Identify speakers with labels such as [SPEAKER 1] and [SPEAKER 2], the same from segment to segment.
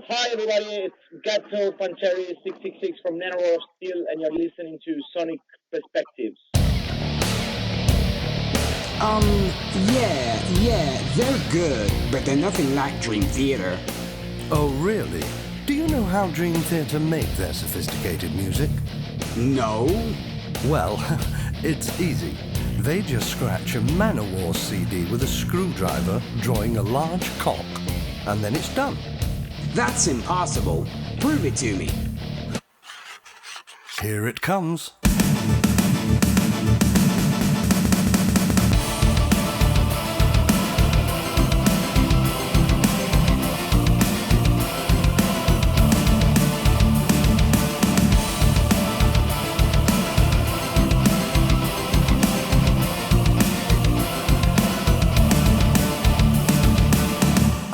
[SPEAKER 1] Hi everybody, it's Gatto Pancheri 666 from NANOWAR of Steel, and you're listening to Sonic Perspectives.
[SPEAKER 2] Yeah, they're good, but they're nothing like Dream Theater.
[SPEAKER 3] Oh, really? Do you know how Dream Theater make their sophisticated music?
[SPEAKER 2] No.
[SPEAKER 3] Well, it's easy. They just scratch a MANOWAR CD with a screwdriver drawing a large cock, and then it's done.
[SPEAKER 2] That's impossible. Prove it to me.
[SPEAKER 3] Here it comes.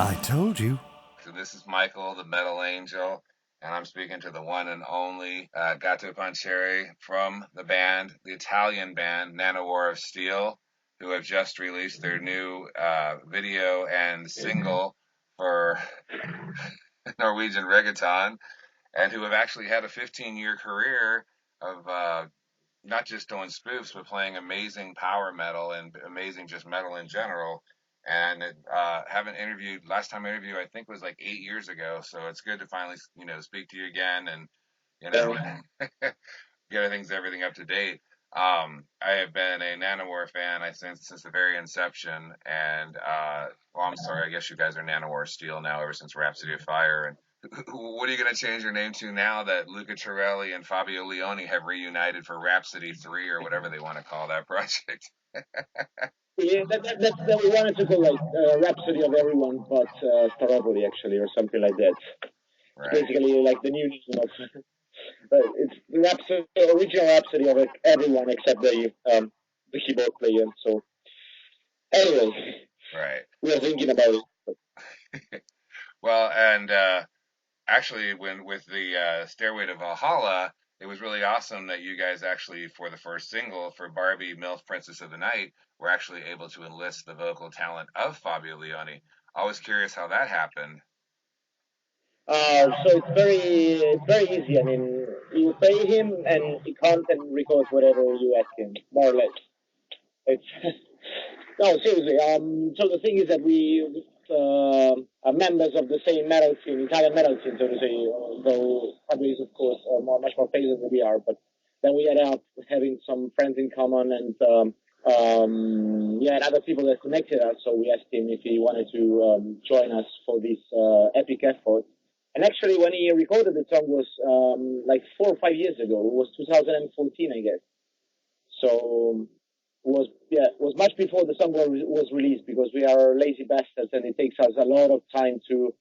[SPEAKER 3] I told you.
[SPEAKER 4] So this is Michael, the Metal Angel, and I'm speaking to the one and only Gatto Pancheri from the band, the Italian band NANOWAR of Steel, who have just released their new video and single for Norwegian Reggaeton, and who have actually had a 15-year career of not just doing spoofs, but playing amazing power metal and amazing just metal in general. And haven't interviewed. Last time I interviewed, I think, was like 8 years ago. So it's good to finally, speak to you again and, get everything up to date. I have been a NANOWAR fan since the very inception. And well, I'm sorry, I guess you guys are NANOWAR Steel now ever since Rhapsody of Fire. And what are you going to change your name to now that Lucca Comics and Fabio Leone have reunited for Rhapsody 3 or whatever they want to call that project?
[SPEAKER 1] Yeah, that we wanted to call like Rhapsody of Everyone, but Stairway actually, or something like that.
[SPEAKER 4] Right.
[SPEAKER 1] Basically, like the new name of. It's the original Rhapsody of everyone except the keyboard player. So anyway,
[SPEAKER 4] right.
[SPEAKER 1] We are thinking about it.
[SPEAKER 4] Well, and actually, with the Stairway to Valhalla, it was really awesome that you guys actually, for the first single, for Barbie, MILF, Princess of the Night, were actually able to enlist the vocal talent of Fabio Leone. I was curious how that happened.
[SPEAKER 1] So it's very easy. I mean, you pay him and he comes and records whatever you ask him, more or less. It's no, seriously. So the thing is that we are members of the same metal scene, Italian metal scene, so to say. Though Fabio is, of course, much more famous than we are, but then we ended up having some friends in common and and other people that connected us. So we asked him if he wanted to join us for this epic effort. And actually, when he recorded the song was like 4 or 5 years ago. It was 2014, I guess. So it was much before the song was released, because we are lazy bastards and it takes us a lot of time to.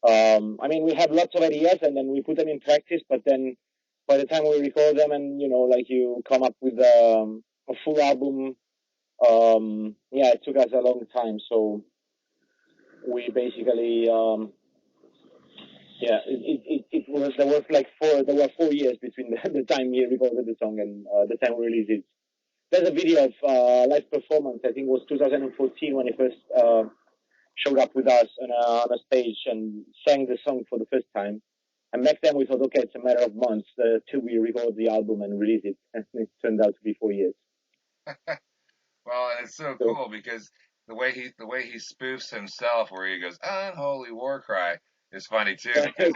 [SPEAKER 1] I mean, we have lots of ideas and then we put them in practice, but then by the time we record them and like you come up with a full album, it took us a long time. So we basically. There were 4 years between the time he recorded the song and the time we released it. There's a video of live performance. I think it was 2014 when he first showed up with us on a stage and sang the song for the first time. And back then we thought, okay, it's a matter of months till we record the album and release it. And it turned out to be 4 years.
[SPEAKER 4] Well, it's so cool because the way he spoofs himself, where he goes "Unholy War Cry," is funny too, because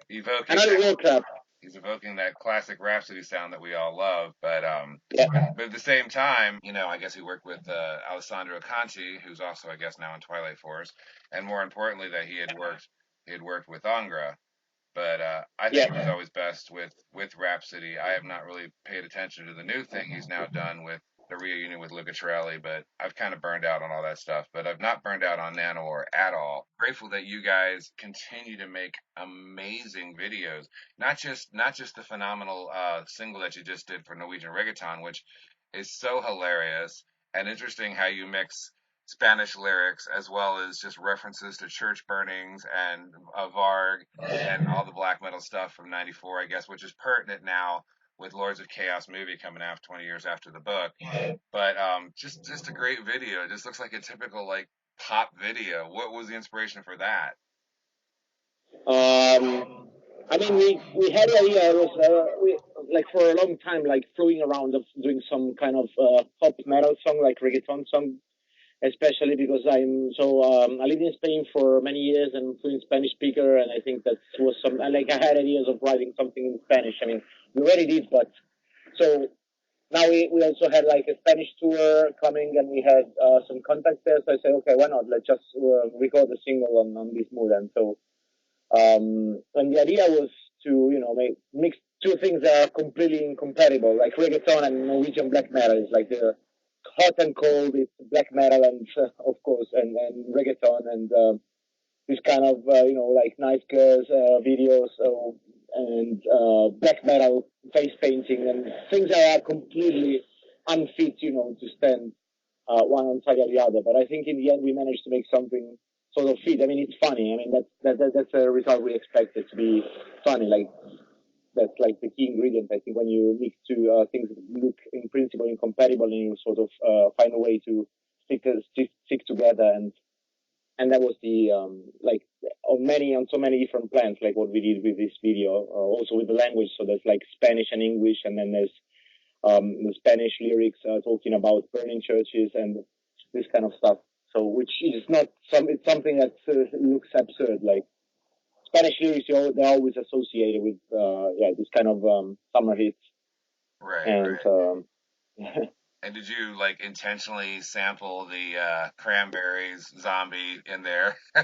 [SPEAKER 4] he's evoking that classic Rhapsody sound that we all love. But but at the same time, I guess he worked with Alessandro Conti, who's also, I guess, now in Twilight Force, and more importantly, that he had worked with Angra. But I think it was always best with Rhapsody. I have not really paid attention to the new thing he's now done with the reunion with Lucca Comics, but I've kind of burned out on all that stuff. But I've not burned out on NANOWAR at all. Grateful that you guys continue to make amazing videos. Not just the phenomenal single that you just did for Norwegian Reggaeton, which is so hilarious and interesting how you mix Spanish lyrics as well as just references to church burnings and Varg and all the black metal stuff from '94, I guess, which is pertinent now with Lords of Chaos movie coming out 20 years after the book. But just a great video. It just looks like a typical like pop video. What was the inspiration for that?
[SPEAKER 1] I mean, we had the idea. It was we like for a long time, like throwing around of doing some kind of pop metal song, like reggaeton song, especially because I lived in Spain for many years and fluent Spanish speaker, and I think that was some like I had ideas of writing something in Spanish. I mean, we already did, but so now we also had like a Spanish tour coming, and we had some contacts there. So I said, okay, why not? Let's just record a single on this mood. And so and the idea was to mix two things that are completely incompatible, like reggaeton and Norwegian black metal. It's like the hot and cold. It's black metal and of course and reggaeton and this kind of like nice girls videos and black metal face painting and things that are completely unfit to stand one on side of the other. But I think in the end we managed to make something sort of fit. I mean, it's funny. I mean, that's a result we expected to be funny. Like that's like the key ingredient. I think when you mix two things that look in principle incompatible, and you sort of find a way to stick together, and that was the like on so many different plans, like what we did with this video, also with the language. So there's like Spanish and English, and then there's the Spanish lyrics talking about burning churches and this kind of stuff. So which is not it's something that looks absurd. Like Spanish lyrics, they're always associated with this kind of summer hits.
[SPEAKER 4] Right.
[SPEAKER 1] And
[SPEAKER 4] right. And did you like intentionally sample the Cranberries Zombie in there?
[SPEAKER 1] Well,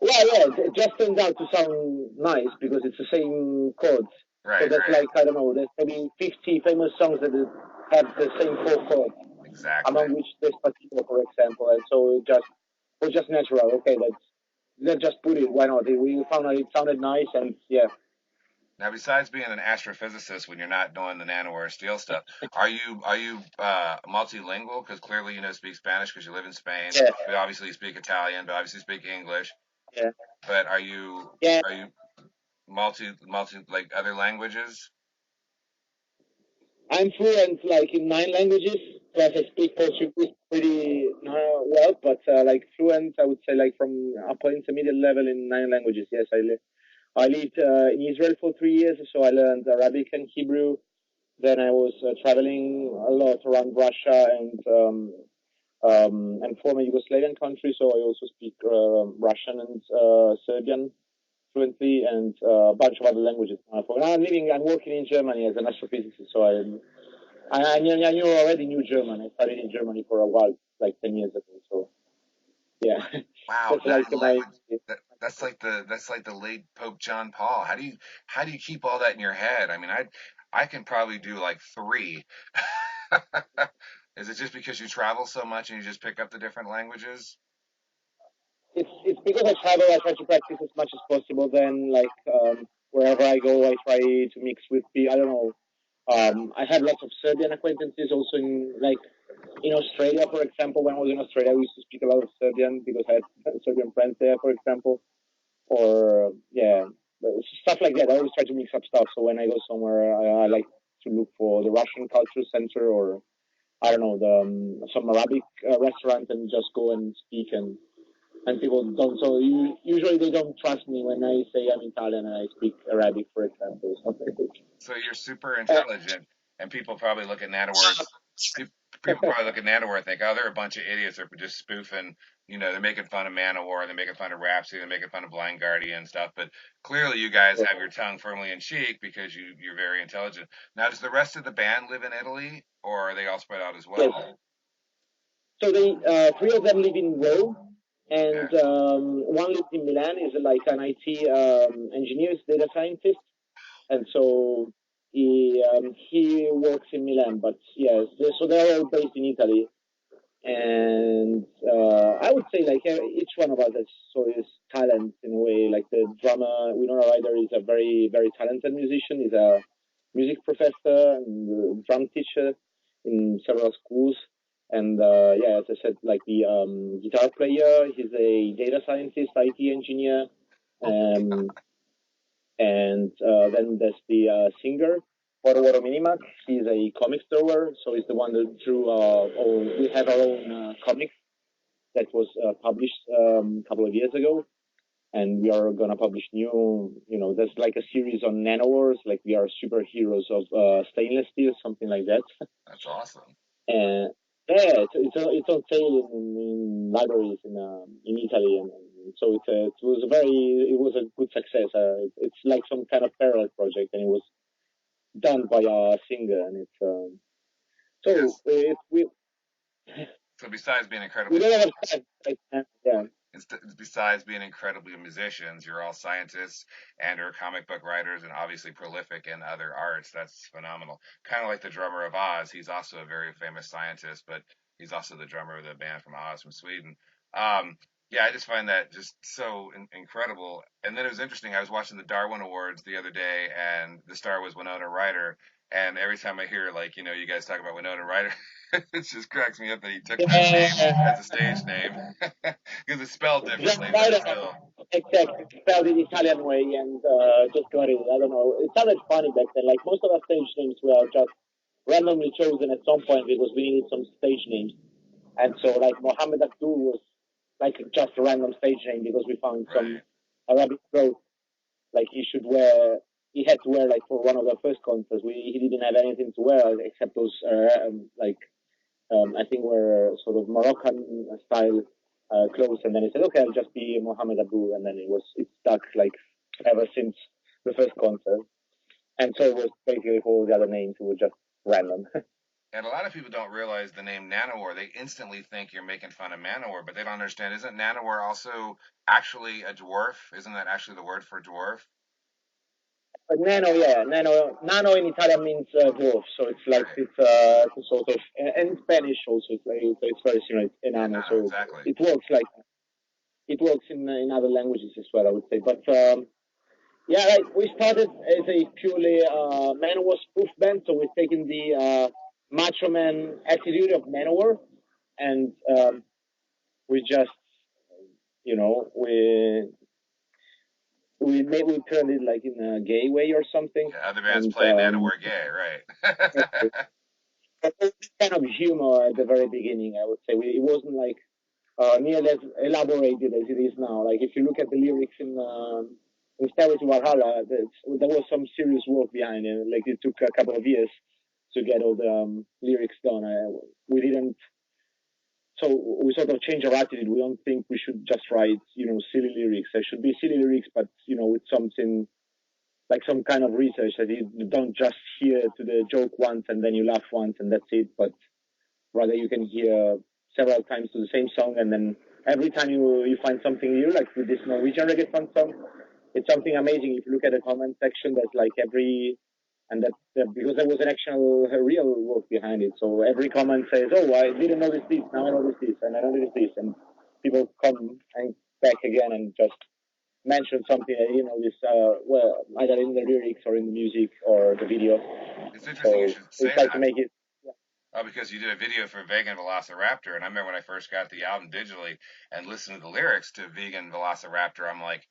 [SPEAKER 1] yeah, it just turns out to sound nice because it's the same chords.
[SPEAKER 4] Right.
[SPEAKER 1] So that's
[SPEAKER 4] right.
[SPEAKER 1] like, I don't know, there's maybe 50 famous songs that have the same 4 chords.
[SPEAKER 4] Exactly.
[SPEAKER 1] Among which Despacito, for example. And so it was just natural. Okay, let's just put it. Why not? We found out it sounded nice, and yeah.
[SPEAKER 4] Now, besides being an astrophysicist, when you're not doing the NANOWAR of STEEL stuff, are you multilingual? Because clearly you speak Spanish because you live in Spain.
[SPEAKER 1] Yeah.
[SPEAKER 4] But obviously you speak Italian. But obviously speak English.
[SPEAKER 1] Yeah.
[SPEAKER 4] But are you multi like other languages?
[SPEAKER 1] I'm fluent like in 9 languages. Plus I speak Portuguese pretty well, but like fluent, I would say like from upper intermediate level in 9 languages. Yes, I lived in Israel for 3 years, so I learned Arabic and Hebrew. Then I was traveling a lot around Russia and former Yugoslavian countries, so I also speak Russian and Serbian fluently, and a bunch of other languages. I'm working in Germany as an astrophysicist, so I knew German. I studied in Germany for a while, like 10 years ago. So yeah.
[SPEAKER 4] Wow,
[SPEAKER 1] That's
[SPEAKER 4] like the late Pope John Paul. How do you keep all that in your head? I mean, I can probably do like 3. Is it just because you travel so much and you just pick up the different languages?
[SPEAKER 1] It's because I travel. I try to practice as much as possible. Then, like wherever I go, I try to mix with people. I don't know. I had lots of Serbian acquaintances also in Australia, for example. When I was in Australia, I used to speak a lot of Serbian because I had Serbian friends there, for example. Or stuff like that. I always try to mix up stuff. So when I go somewhere, I like to look for the Russian Culture Center, or I don't know, some Arabic restaurant, and just go and speak, and people don't. So usually they don't trust me when I say I'm Italian and I speak Arabic, for example.
[SPEAKER 4] So you're super intelligent, and people probably look at NANOWAR. People probably look at NANOWAR and think, oh, they're a bunch of idiots. They're just spoofing. They're making fun of MANOWAR. They're making fun of Rhapsody. They're making fun of Blind Guardian and stuff. But clearly, you guys have your tongue firmly in cheek because you're very intelligent. Now, does the rest of the band live in Italy, or are they all spread out as well?
[SPEAKER 1] Yes. So they 3 of them live in Rome, and one lives in Milan. Is like an IT engineer, data scientist, and so he works in Milan. But yes, so they're all based in Italy. And I would say like each one of us has sort of talent in a way. Like the drummer Winona Ryder is a very, very talented musician. He's a music professor and drum teacher in several schools. And as I said, like the guitar player, he's a data scientist, IT engineer. And then there's the singer, Waro Minimac. He's a comics drawer, so he's the one that drew. We have our own comic that was published a couple of years ago. and we are gonna publish new, there's like a series on NANOWARs, like we are superheroes of stainless steel, something like that.
[SPEAKER 4] That's awesome.
[SPEAKER 1] And yeah, it's on sale in libraries in Italy, and so it was a good success. It's like some kind of parallel project, and it was done by a singer, and it's so
[SPEAKER 4] Yes.
[SPEAKER 1] we
[SPEAKER 4] So besides being incredibly,
[SPEAKER 1] we don't have time, yeah.
[SPEAKER 4] besides being incredibly musicians, you're all scientists and or comic book writers, and obviously prolific in other arts. That's phenomenal. Kind of like the drummer of Oz. He's also a very famous scientist, but he's also the drummer of the band from Oz from Sweden. Um, yeah, I just find that just so incredible. And then it was interesting. I was watching the Darwin Awards the other day, and the star was Winona Ryder. And every time I hear, like, you guys talk about Winona Ryder, it just cracks me up that he took that name as a stage name because it's spelled differently, but still.
[SPEAKER 1] Exactly, spelled in Italian way, and just got it. I don't know. It sounded funny back then. Like most of our stage names were just randomly chosen at some point because we needed some stage names. And so, like, Mohammed Abdul was like just a random stage name because we found some Arabic clothes. Like he had to wear like for one of the first concerts. He didn't have anything to wear except those I think were sort of Moroccan style clothes. And then he said, okay, I'll just be Mohammed Abdul. And then it stuck like ever since the first concert. And so it was basically for all the other names, it was just random.
[SPEAKER 4] And a lot of people don't realize the name Nanowar. They instantly think you're making fun of Manowar, but they don't understand. Isn't Nanowar also actually a dwarf? Isn't that actually the word for dwarf?
[SPEAKER 1] But nano in Italian means dwarf, so it's like it's a sort of, and in Spanish also it's very similar. Enano, so
[SPEAKER 4] exactly.
[SPEAKER 1] it works in other languages as well, I would say. But yeah, like we started as a purely Manowar spoof band, so we've taken the macho man attitude of Manowar, and we just we turned it like in a gay way or something.
[SPEAKER 4] Yeah, other bands play Nanowar gay, right?
[SPEAKER 1] Kind of humor at the very beginning, I would say. It wasn't like nearly as elaborated as it is now. Like if you look at the lyrics in Stairway to Valhalla, there was some serious work behind it. Like it took a couple of years to get all the lyrics done. We didn't. So we sort of changed our attitude. We don't think we should just write, silly lyrics. There should be silly lyrics, but with something like some kind of research that you don't just hear to the joke once and then you laugh once and that's it. But rather you can hear several times to the same song, and then every time you find something new, like with this Norwegian Reggaeton song, it's something amazing. If you look at the comment section, there's like because there was an actual real work behind it. So every comment says, "Oh, I didn't notice this. Now I notice this, and I notice this," and people come and back again and just mention something that this well, either in the lyrics or in the music or the video.
[SPEAKER 4] It's interesting you should say that.
[SPEAKER 1] To make it.
[SPEAKER 4] Oh, because you did a video for Vegan Velociraptor, and I remember when I first got the album digitally and listened to the lyrics to Vegan Velociraptor, I'm like,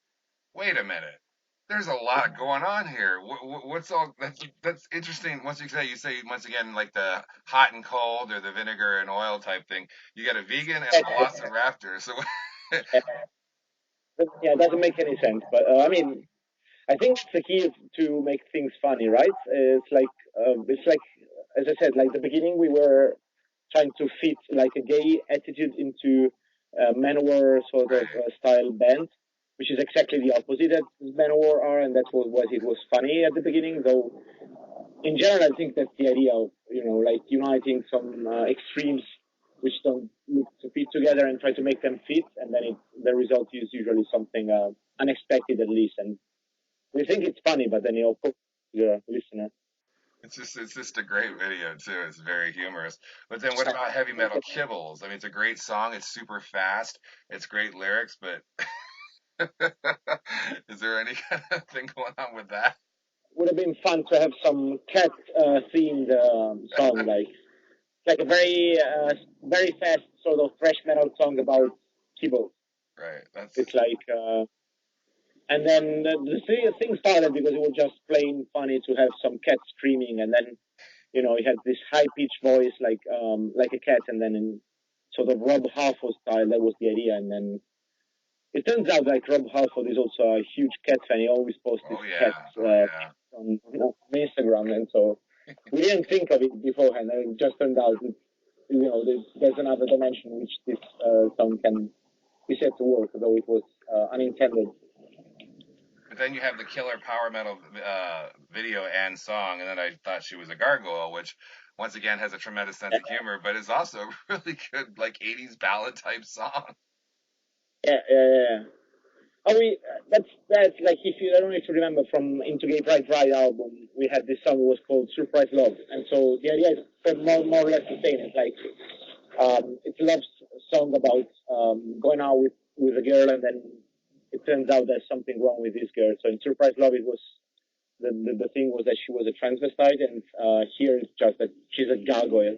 [SPEAKER 4] wait a minute. There's a lot going on here. What's all that's interesting. Once you say once again like the hot and cold or the vinegar and oil type thing. You got a vegan and a velociraptor. So
[SPEAKER 1] yeah, it doesn't make any sense. But I mean, I think the key is to make things funny, right? It's like as I said, like the beginning we were trying to fit like a gay attitude into Manowar sort of style band, which is exactly the opposite that Manowar are, and that's what it was funny at the beginning. Though, in general, I think that's the idea of like uniting some extremes which don't look to fit together and try to make them fit, and then the result is usually something unexpected at least. And we think it's funny, but then of course the listener.
[SPEAKER 4] it's just a great video too. It's very humorous. But then what about Heavy Metal Kibbles? I mean, it's a great song. It's super fast. It's great lyrics, but is there any kind of thing going on with that?
[SPEAKER 1] Would have been fun to have some cat themed song, like a very very fast sort of thrash metal song about kibbles.
[SPEAKER 4] Right.
[SPEAKER 1] It's like, and then the thing started because it was just plain funny to have some cat screaming, and then he had this high pitched voice like a cat, and then in sort of Rob Halford style, that was the idea, and then it turns out like Rob Halford is also a huge cat fan. He always posts his cats on Instagram, and so we didn't think of it beforehand. And it just turned out that, there's another dimension which this song can be said to work, though it was unintended.
[SPEAKER 4] But then you have the killer power metal video and song, and then I Thought She Was a Gargoyle, which once again has a tremendous sense of humor, but is also a really good like 80s ballad type song.
[SPEAKER 1] Yeah. Oh, that's like I don't know if you remember from Into Gay Pride Pride album, we had this song that was called Surprise Love, and so the idea is more or less the same. It's like it's a love song about going out with a girl, and then it turns out there's something wrong with this girl. So in Surprise Love, it was the thing was that she was a transvestite, and here it's just that she's a gargoyle,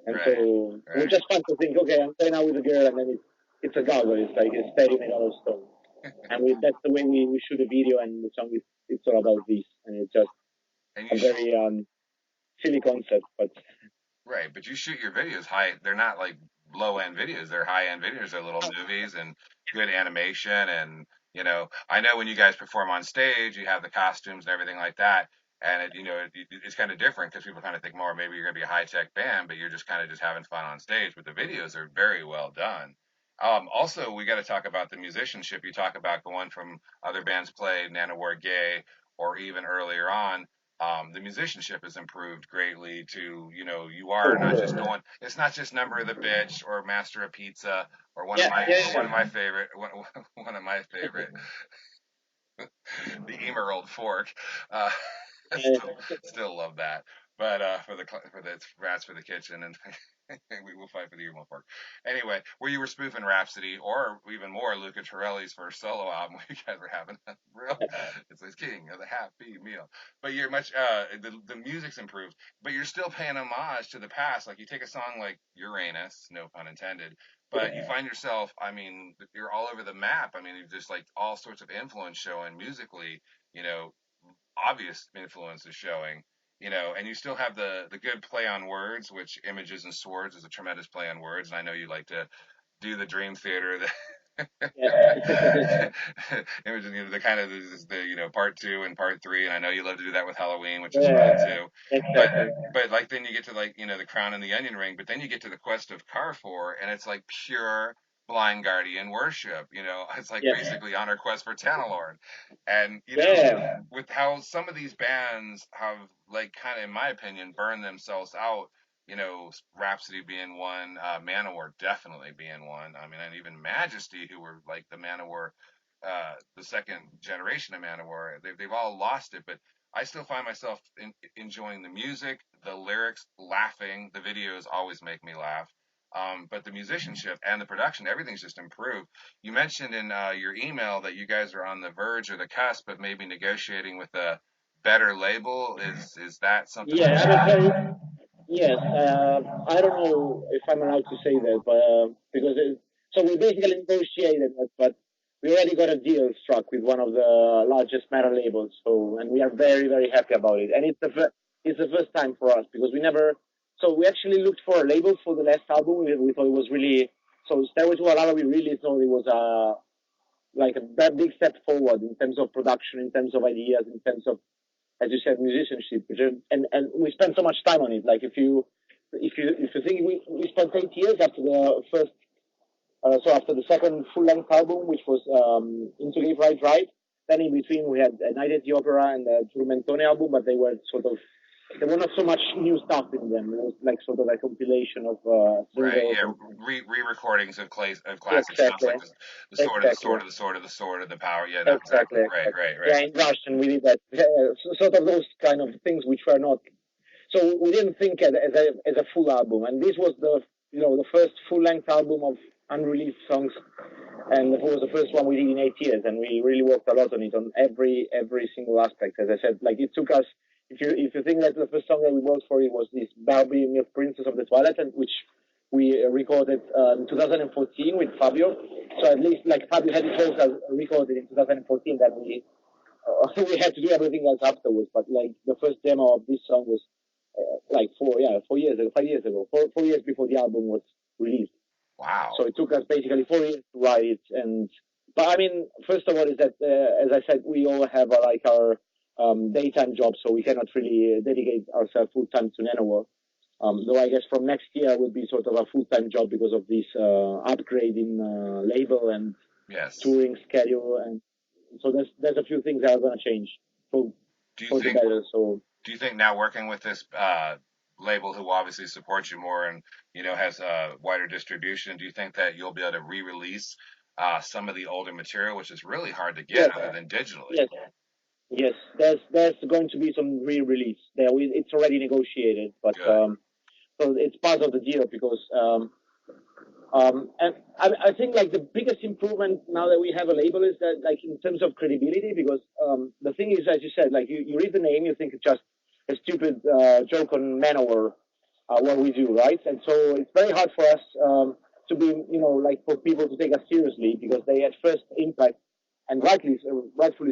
[SPEAKER 1] and so it was just fun to think, okay, I'm going out with a girl, and then it's a gargoyle. It's like a statue made out of stone. And that's the way we shoot the video, and the song it's all about this, and it's just a very silly concept, but
[SPEAKER 4] right. But you shoot your videos high; they're not like low end videos; they're high end videos. They're little movies and good animation, and I know when you guys perform on stage, you have the costumes and everything like that, and it's kind of different because people kind of think more maybe you're gonna be a high tech band, but you're just kind of just having fun on stage. But the videos are very well done. Also, we got to talk about the musicianship. You talk about going from other bands played, NANOWAR Gay, or even earlier on. The musicianship has improved greatly to, you are not just going, it's not just Number of the Bitch or Master of Pizza or one of my favorite, the Emerald Fork. Still love that. But for the Rats for the Kitchen, and we will fight for the Emerald Fork. Anyway, where you were spoofing Rhapsody, or even more, Luca Torelli's first solo album, where you guys were having a real, it's the king of the happy meal. But you're much, the music's improved, but you're still paying homage to the past. Like you take a song like Uranus, no pun intended, but you find yourself, you're all over the map. You've just like all sorts of influence showing musically, obvious influence is showing, and you still have the good play on words, which Images and Swords is a tremendous play on words, and I know you like to do the Dream Theater, Images, the kind of the part 2 and part 3, and I know you love to do that with Halloween, which is fun too. But like then you get to like the Crown and the Onion Ring, but then you get to the Quest of Carrefour, and it's like pure blind guardian worship. It's like basically on our quest for Tanalorn, and with how some of these bands have like kind of, in my opinion, burned themselves out. Rhapsody being one, MANOWAR definitely being one. And even Majesty, who were like the MANOWAR, the second generation of MANOWAR, they've all lost it, but I still find myself enjoying the music, the lyrics, laughing. The videos always make me laugh. But the musicianship and the production, everything's just improved. You mentioned in your email that you guys are on the verge or the cusp of maybe negotiating with a better label. Is that something?
[SPEAKER 1] Yeah, yes. I don't know if I'm allowed to say that, but because so we basically negotiated that, but we already got a deal struck with one of the largest metal labels. So, and we are very, very happy about it. And it's the first time for us because we never. So we actually looked for a label for the last album. We thought it was really, so Stairway to Valhalla, we really thought it was a big step forward in terms of production, in terms of ideas, in terms of, as you said, musicianship. And we spent so much time on it. Like if you think we spent 8 years after the first, after the second full-length album, which was Into Gay Pride Right. Then in between we had a Night at the Opera and the Turmentone album, but they were there were not so much new stuff in them. It was like sort of a compilation of
[SPEAKER 4] re-recordings of classic stuff, like the sword of the sword of the sword of the sword of the power. Yeah, no, exactly. Right.
[SPEAKER 1] Yeah, in Russian we did that. Sort of those kind of things which were not. So we didn't think as a full album, and this was the first full-length album of unreleased songs, and it was the first one we did in 8 years, and we really worked a lot on it, on every single aspect. As I said, like it took us. If you think that the first song that we worked for it was this Barbie Milk Princess of the Twilight, which we recorded in 2014 with Fabio. So at least like Fabio had his vocals recorded in 2014, that we had to do everything else afterwards. But like the first demo of this song was 5 years ago, 4 years before the album was released.
[SPEAKER 4] Wow.
[SPEAKER 1] So it took us basically 4 years to write it, and But I mean, first of all, is that as I said, we all have like our daytime jobs, so we cannot really dedicate ourselves full time to NANOWAR. Though I guess from next year would be sort of a full time job because of this upgrade in label and touring schedule, and so there's a few things that are going to change for the better. So
[SPEAKER 4] do you think now working with this label, who obviously supports you more and has a wider distribution, do you think that you'll be able to re-release some of the older material, which is really hard to get other than digitally?
[SPEAKER 1] Yes, there's going to be some re-release there. It's already negotiated, but so it's part of the deal because and I think like the biggest improvement now that we have a label is that like in terms of credibility, because the thing is, as you said, like you read the name, you think it's just a stupid joke on MANOWAR, what we do, right? And so it's very hard for us to be, like for people to take us seriously, because they at first impact, and rightfully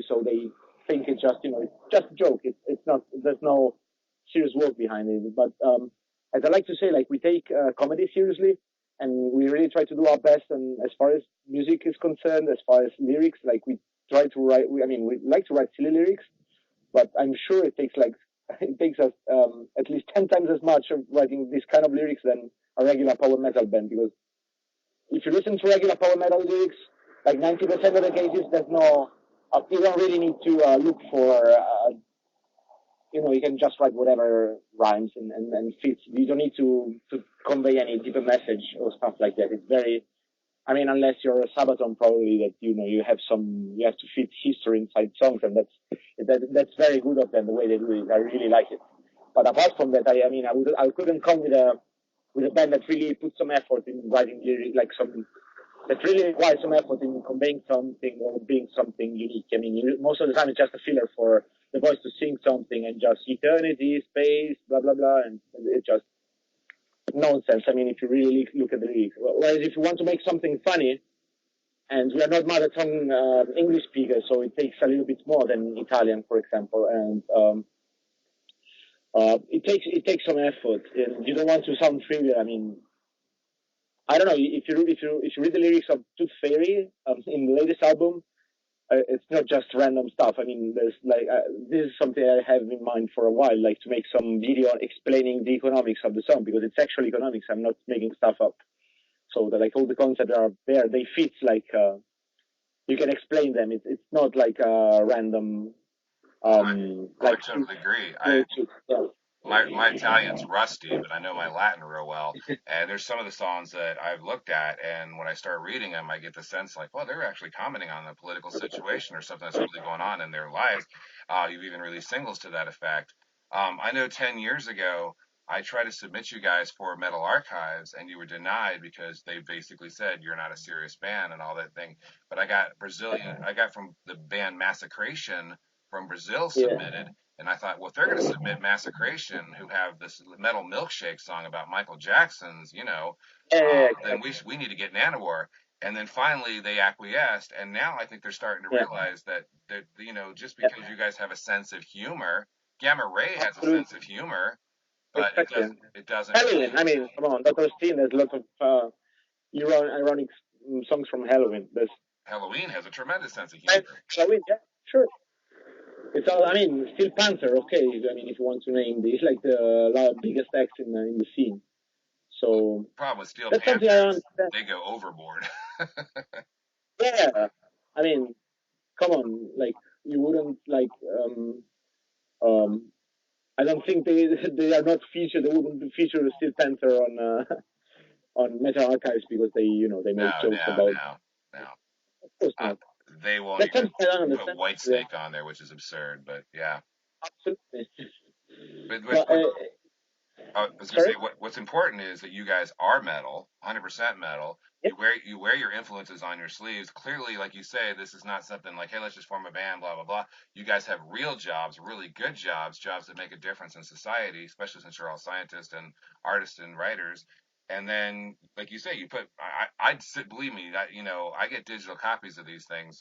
[SPEAKER 1] so, they think it's just, it's just a joke. It's not, there's no serious work behind it. But as I like to say, like we take comedy seriously, and we really try to do our best. And as far as music is concerned, as far as lyrics, like we try to write, we like to write silly lyrics, but I'm sure it takes us at least 10 times as much of writing this kind of lyrics than a regular power metal band. Because if you listen to regular power metal lyrics, like 90% of the cases, there's no, you don't really need to look for, you can just write whatever rhymes and fits. You don't need to convey any deeper message or stuff like that. It's very, unless you're a Sabaton, probably that, you have to fit history inside songs, and that's very good of them, the way they do it. I really like it. But apart from that, I couldn't come with a band that really put some effort in writing lyrics, that really requires some effort in conveying something or being something unique. Most of the time it's just a filler for the voice to sing something and just eternity, space, blah, blah, blah, and it's just nonsense. If you really look at the lyrics. Whereas if you want to make something funny, and we are not mother tongue English speakers, so it takes a little bit more than Italian, for example, and it takes some effort, and you don't want to sound trivial. I don't know, if you read the lyrics of Tooth Fairy in the latest album, it's not just random stuff. There's this is something I have in mind for a while, like to make some video explaining the economics of the song, because it's actual economics. I'm not making stuff up. So that all the concepts are there. They fit, you can explain them. It's not like a random.
[SPEAKER 4] I totally agree. My Italian's rusty, but I know my Latin real well. And there's some of the songs that I've looked at, and when I start reading them, I get the sense like, well, they're actually commenting on the political situation or something that's really going on in their lives. You've even released singles to that effect. I know 10 years ago, I tried to submit you guys for Metal Archives, and you were denied because they basically said you're not a serious band and all that thing. But I got from the band Massacration from Brazil submitted. And I thought, well, if they're going to submit Massacration, who have this Metal Milkshake song about Michael Jackson's, then we need to get NANOWAR. And then finally they acquiesced, and now I think they're starting to realize that just because you guys have a sense of humor, Gamma Ray has a sense of humor, but it doesn't.
[SPEAKER 1] Halloween, come on, Dr. Steen, there's lots of ironic songs from Halloween.
[SPEAKER 4] Halloween has a tremendous sense of humor.
[SPEAKER 1] Halloween, yeah, sure. It's all, Steel Panther, okay, if you want to name these, like the biggest acts in the scene. So
[SPEAKER 4] the problem with Steel Panther, they go overboard.
[SPEAKER 1] Yeah, come on, you wouldn't I don't think they are not featured. They wouldn't feature Steel Panther on Metal Archives because they make jokes about.
[SPEAKER 4] No.
[SPEAKER 1] Of course not.
[SPEAKER 4] They won't even put Whitesnake on there, which is absurd. But yeah,
[SPEAKER 1] absolutely.
[SPEAKER 4] I was going to say, what's important is that you guys are metal, 100% metal. Yep. You wear your influences on your sleeves. Clearly, like you say, this is not something like, hey, let's just form a band, blah, blah, blah. You guys have real jobs, really good jobs that make a difference in society, especially since you're all scientists and artists and writers. And then, like you say, you put, believe me, I get digital copies of these things.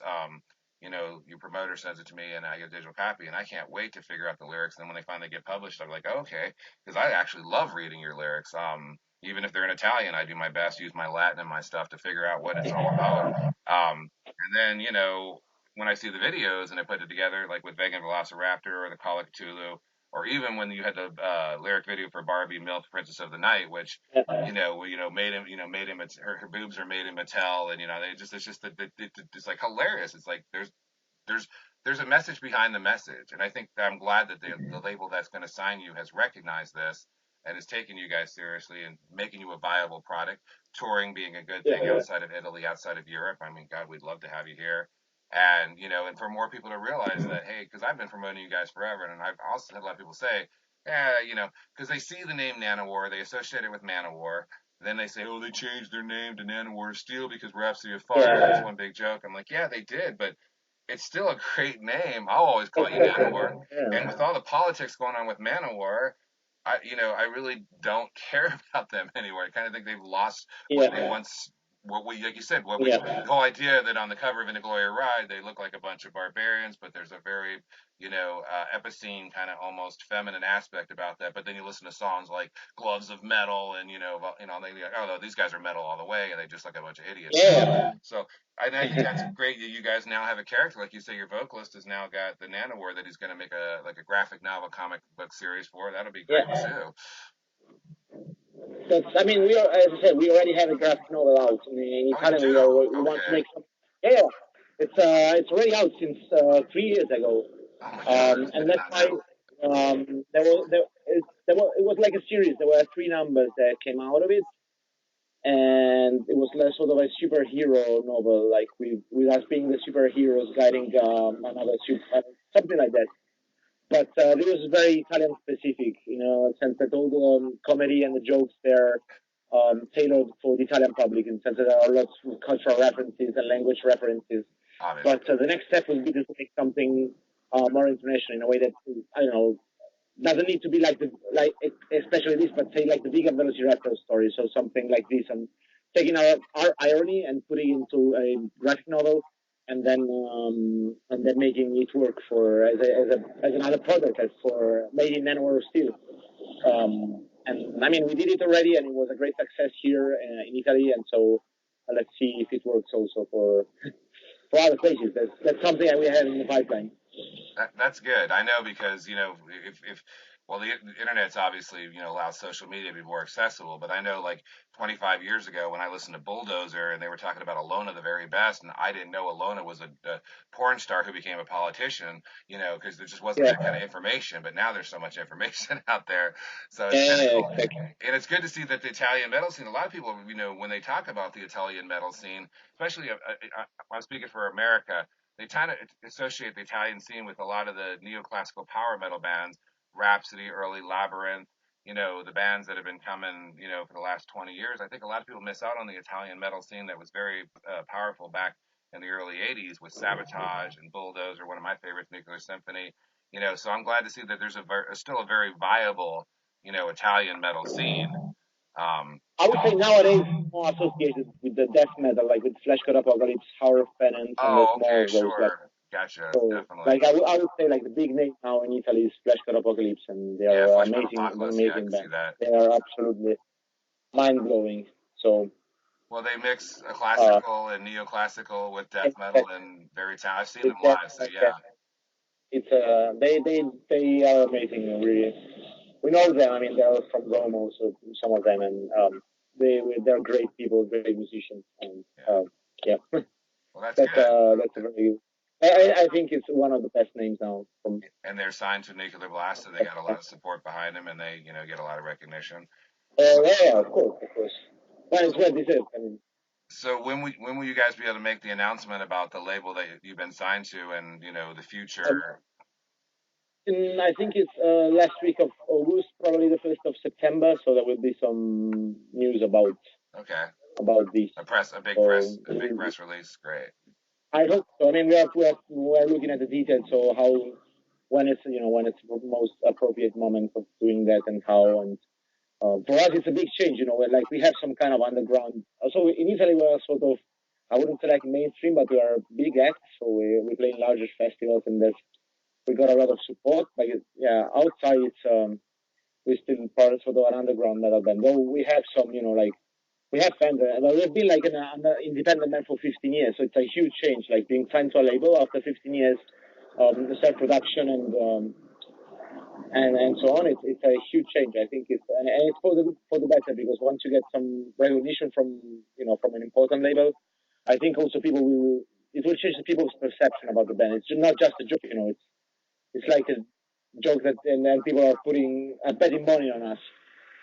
[SPEAKER 4] Your promoter sends it to me and I get a digital copy, and I can't wait to figure out the lyrics. And then when they finally get published, I'm like, oh, okay, because I actually love reading your lyrics. Even if they're in Italian, I do my best, use my Latin and my stuff to figure out what it's all about. And then, when I see the videos and I put it together, like with Vegan Velociraptor or the Call of Cthulhu, or even when you had the lyric video for Barbie Milf, Princess of the Night, which made him, her boobs are made in Mattel, and it's like hilarious. It's like there's there's a message behind the message, and I think I'm glad that the label that's going to sign you has recognized this and is taking you guys seriously and making you a viable product. Touring being a good thing outside of Italy, outside of Europe. I mean, God, we'd love to have you here. And and for more people to realize that, hey, because I've been promoting you guys forever, and I've also had a lot of people say, yeah, because they see the name NANOWAR, they associate it with MANOWAR. Then they say, oh, they changed their name to NANOWAR of Steel because Rhapsody of Fire is one big joke. I'm like, yeah, they did, but it's still a great name. I'll always call you NANOWAR. And with all the politics going on with MANOWAR, I really don't care about them anymore. I kind of think they've lost what they once, like you said, the whole idea that on the cover of In a Glory Ride, they look like a bunch of barbarians, but there's a very, epicene kind of almost feminine aspect about that. But then you listen to songs like Gloves of Metal and, they like, oh, no, these guys are metal all the way, and they just like a bunch of idiots.
[SPEAKER 1] Yeah.
[SPEAKER 4] So I think that's great that you guys now have a character. Like you say, your vocalist has now got the NANOWAR that he's going to make a graphic novel comic book series for. That'll be great too.
[SPEAKER 1] I mean, as I said, we already have a graphic novel out. In Italian, we want to make some. Yeah, it's already out since 3 years ago. And that's why it was like a series. There were 3 numbers that came out of it, and it was less sort of a superhero novel, like with us being the superheroes guiding another something like that. But it was very Italian specific, in the sense that all the comedy and the jokes there tailored for the Italian public, in the sense that there are lots of cultural references and language references. But the next step would be to make something more international in a way that, I don't know, doesn't need to be like especially this, but say like the Vegan Velociraptor story. So something like this, and taking our irony and putting it into a graphic novel, and then making it work for as another product, as for made in NANOWAR of Steel. And I mean, we did it already, and it was a great success here in Italy. And so let's see if it works also for other places. That's something that we have in the pipeline.
[SPEAKER 4] That's good. I know, because if the internet's obviously allows social media to be more accessible, but I know like 25 years ago when I listened to Bulldozer and they were talking about Alona the very best, and I didn't know Alona was a porn star who became a politician, because there just wasn't that kind of information. But now there's so much information out there, so it's kind of cool. And it's good to see that the Italian metal scene. A lot of people, when they talk about the Italian metal scene, especially I'm speaking for America, they kind of associate the Italian scene with a lot of the neoclassical power metal bands, Rhapsody, early Labyrinth, the bands that have been coming, for the last 20 years. I think a lot of people miss out on the Italian metal scene that was very powerful back in the early 80s with Sabotage and Bulldozer, one of my favorites, Nuclear Symphony. So I'm glad to see that there's still a very viable, Italian metal scene.
[SPEAKER 1] I would say nowadays more associated with the death metal, like with Flesh God Apocalypse, Hour of Penance, and more of those.
[SPEAKER 4] Sure. Gotcha,
[SPEAKER 1] so,
[SPEAKER 4] definitely.
[SPEAKER 1] Like I would say, like the big name now in Italy is Flesh God Apocalypse, and they are amazing band. They are absolutely mind blowing. So.
[SPEAKER 4] Well, they mix a classical and neoclassical with death metal, and very talented. I've seen them live, so yeah.
[SPEAKER 1] It's they are amazing, really. We know them. I mean, they're from Rome also, some of them, and they're great people, great musicians, and yeah.
[SPEAKER 4] Well, that's good.
[SPEAKER 1] That's a very. I think it's one of the best names now.
[SPEAKER 4] And they're signed to Nuclear Blast, so they got a lot of support behind them, and they get a lot of recognition.
[SPEAKER 1] Yeah, of course. But it's well deserved. I mean.
[SPEAKER 4] So when will you guys be able to make the announcement about the label that you've been signed to, and the future?
[SPEAKER 1] I think it's last week of August, probably the 1st of September. So there will be some news about this.
[SPEAKER 4] A big press release. Great.
[SPEAKER 1] I hope so. I mean, we're looking at the details. So when it's the most appropriate moment of doing that, and how, and for us it's a big change. Like we have some kind of underground. So in Italy we're sort of, I wouldn't say like mainstream, but we are big acts. So we play in larger festivals, and we got a lot of support. Like outside it's we're still part of an underground metal band. Though we have some like We have Fender, and we've been like an independent band for 15 years, so it's a huge change, like being signed to a label after 15 years, self-production and so on. It's a huge change. I think and it's for the better, because once you get some recognition from an important label, I think also it will change people's perception about the band. It's not just a joke, it's like a joke that and then people are betting money on us.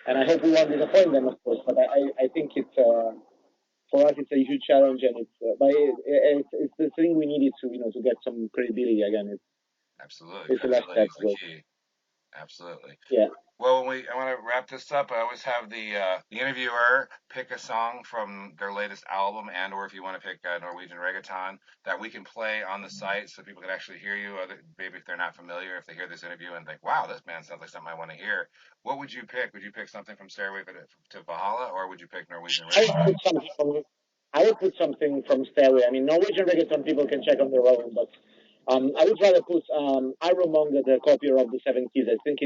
[SPEAKER 1] And I hope we won't disappoint them, of course. But I think it's for us it's a huge challenge, and it's the thing we needed to get some credibility again.
[SPEAKER 4] Absolutely,
[SPEAKER 1] it's the last step.
[SPEAKER 4] the key. Absolutely.
[SPEAKER 1] Yeah.
[SPEAKER 4] Well, I want to wrap this up. I always have the interviewer pick a song from their latest album, or if you want to pick Norwegian Reggaeton, that we can play on the site so people can actually hear you. Maybe if they're not familiar, if they hear this interview and think, wow, this band sounds like something I want to hear. What would you pick? Would you pick something from Stairway to Valhalla, or would you pick Norwegian Reggaeton?
[SPEAKER 1] I would put something from Stairway. I mean, Norwegian Reggaeton people can check on their own, but I would rather put Ironmonger, the copier of the Seven Keys. I think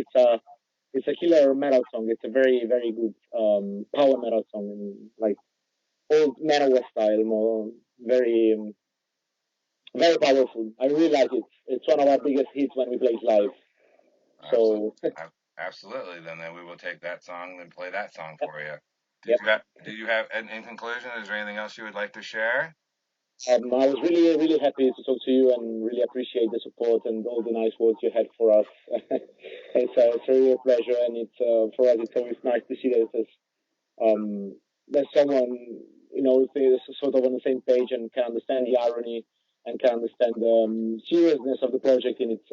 [SPEAKER 1] it's a killer metal song. It's a very, very good power metal song, like old MANOWAR style, more very, very powerful. I really like it. It's one of our biggest hits when we play it live.
[SPEAKER 4] Absolutely. Then we will take that song and play that song for you. Did you have, in conclusion, is there anything else you would like to share?
[SPEAKER 1] I was really, really happy to talk to you and really appreciate the support and all the nice words you had for us. It's really a pleasure, and for us it's always nice to see that there's someone is sort of on the same page and can understand the irony and can understand the seriousness of the project in its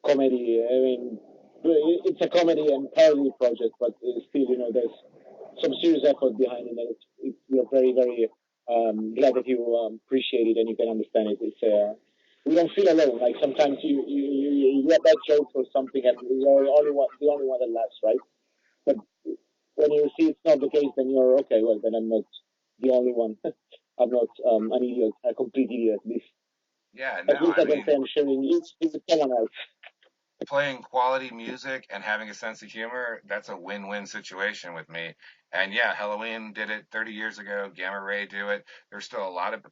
[SPEAKER 1] comedy. I mean, it's a comedy and parody project, but still, there's some serious effort behind it, and we are very, very glad that you appreciate it and you can understand it. We don't feel alone. Like sometimes you have bad jokes or something, and you're the only one that laughs, right? But when you see it's not the case, then you're okay. Well, then I'm not the only one. I'm not an idiot, a complete idiot. At least I can say I'm sharing it with someone else.
[SPEAKER 4] Playing quality music and having a sense of humor, that's a win-win situation with me. And yeah, Halloween did it 30 years ago. Gamma Ray do it. There's still a lot of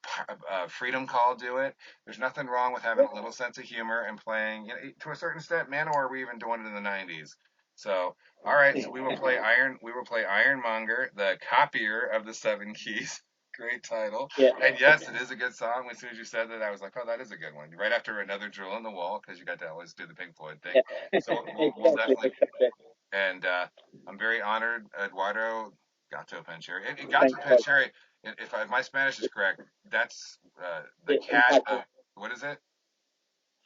[SPEAKER 4] Freedom Call do it. There's nothing wrong with having a little sense of humor and playing. To a certain extent, MANOWAR, we even doing it in the 90s. So, all right, so we will play Ironmonger, the copier of the Seven Keys. Great title.
[SPEAKER 1] Yeah.
[SPEAKER 4] And yes, it is a good song. As soon as you said that, I was like, oh, that is a good one. Right after Another Drill in the Wall, because you got to always do the Pink Floyd thing.
[SPEAKER 1] Yeah.
[SPEAKER 4] So we'll definitely.
[SPEAKER 1] Exactly.
[SPEAKER 4] And I'm very honored, Eduardo Gato Pancheri. Gato Pancheri, if my Spanish is correct, that's the cat of, what is it?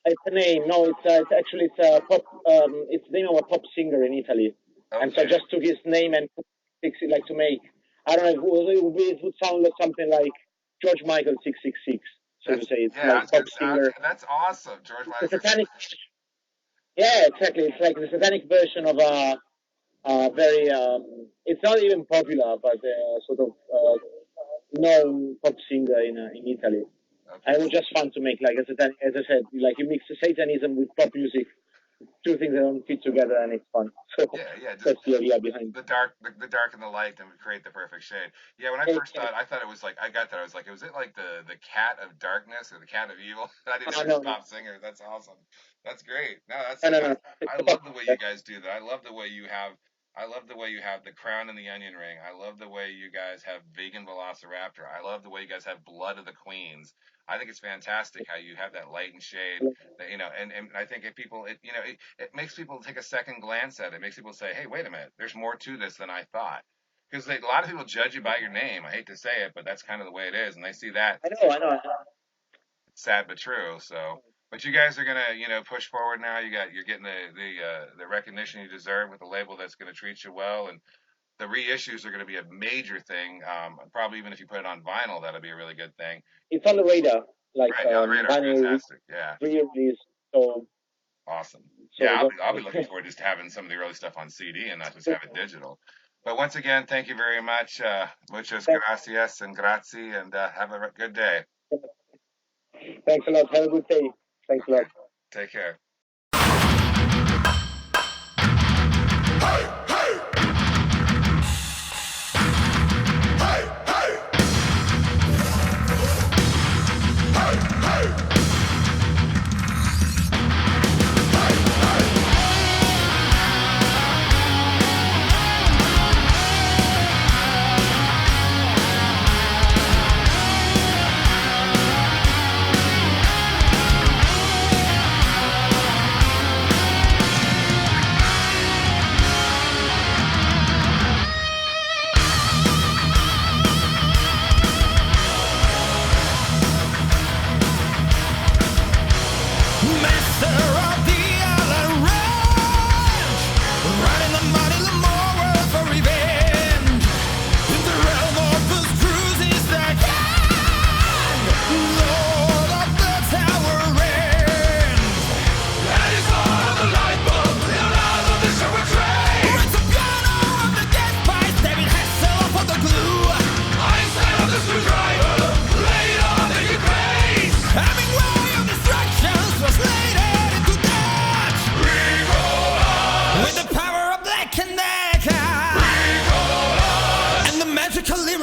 [SPEAKER 1] It's a name. No, it's actually a pop. It's the name of a pop singer in Italy. Okay. And so I just took his name and fixed it, like to make. I don't know. It would sound like something like George Michael 666. So to say, it's like pop singer.
[SPEAKER 4] That's awesome, George Michael.
[SPEAKER 1] Yeah, exactly. It's like the satanic version of a very. It's not even popular, but sort of known pop singer in Italy. Okay. And it was just fun to make, like as I said, like you mix Satanism with pop music. Two things that don't fit together, and it's fun. So that's the idea behind
[SPEAKER 4] the dark and the light, and create the perfect shade. Yeah, when I first thought, I thought it was like I got that. I was like, was it like the cat of darkness or the cat of evil? I didn't know pop singer. That's awesome. That's great. No, that's.
[SPEAKER 1] No.
[SPEAKER 4] I love the way you guys do that. I love the way you have. I love the way you have the crown and the onion ring. I love the way you guys have vegan velociraptor. I love the way you guys have blood of the queens. I think it's fantastic how you have that light and shade, and I think it makes people take a second glance at it. It makes people say, hey, wait a minute, there's more to this than I thought. Because a lot of people judge you by your name. I hate to say it, but that's kind of the way it is. And they see that.
[SPEAKER 1] I know.
[SPEAKER 4] Sad but true. So, but you guys are going to, push forward now. You're getting the recognition you deserve with a label that's going to treat you well. And the reissues are going to be a major thing. Probably even if you put it on vinyl, that'll be a really good thing.
[SPEAKER 1] It's on the radar. Like
[SPEAKER 4] on the radar. Fantastic. Yeah.
[SPEAKER 1] Re-release. So
[SPEAKER 4] awesome. So yeah, I'll be looking forward to just having some of the early stuff on CD and not just have it digital. But once again, thank you very much. Muchas gracias and grazie, and have a good day.
[SPEAKER 1] Thanks a lot. Have a good day. Thanks a lot.
[SPEAKER 4] Take care.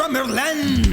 [SPEAKER 5] Summerland.